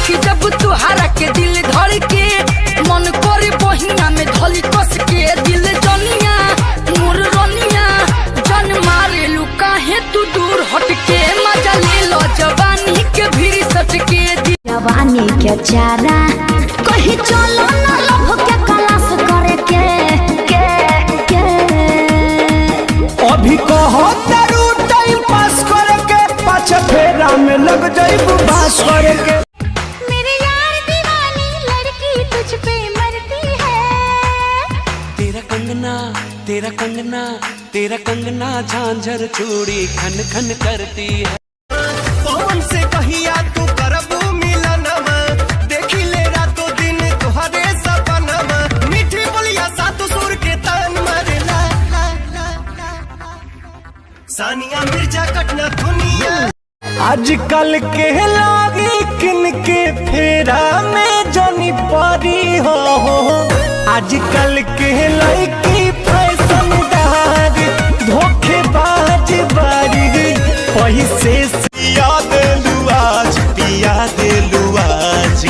देखी जब तुहारा के दिल धर के मन करे बहिना में धली कस के दिल जनिया मोर रनिया जन मारे लू काहे तू दूर हट के मजा ले लो जवानी के भीड़ सट के जवानी के चारा कहीं चलो ना लभ के कलास करे के अभी कहो तेरू टाइम पास करे के पाछे फेरा में लग जाइबू बास करे के। मेरे यार दीवानी लड़की तुझ पे मरती है। तेरा कंगना तेरा कंगना तेरा कंगना झांझर चूड़ी खन खन करती है। पवन से कहिया तू करबू मिलनवा देखी ले रातों दिन तुहरे सपनवा मीठी बोलिया सातु सुर के तान मारेला सानिया मिर्जा कटना दुनिया आजकल के लागी किनके फेरा में जानी पारी हो आजकल के लड़की फैशनदार धोखेबाज बारी पैसे याद लुआज पिया दे लुआज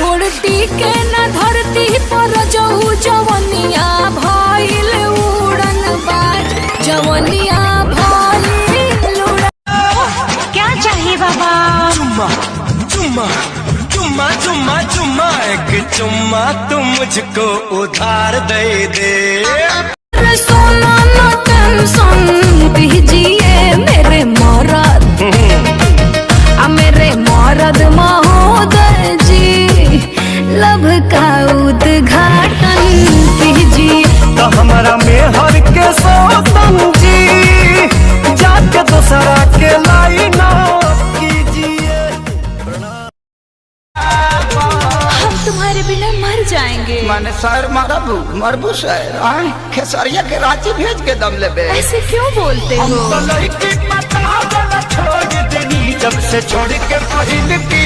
गोड़ती के न धरती पर जहू जवनिया भइल उड़न बाज जवनिया भइल उड़न। क्या चाहिए बाबा? चुम्मा चुम्मा चुम्मा चुम्मा चुम्मा एक चुम्मा तुम मुझको उधार दे दे। सोना न टेंशन दीजिए मेरे मरद मेरे मरद महोदय जी लभ का उद्घाटन कीजिए। तो हमारा मेहर के सौतन जी जाके दूसरा के लाइन कीजिए। हम तुम्हारे बिना मर जाएंगे। माने सर मरबू मरबू सर आए खेसरिया के रांची भेज के दम लेबे। ऐसे क्यों बोलते हो? तो लड़की पता छोड़ देनी जब से छोड़ के पहिल की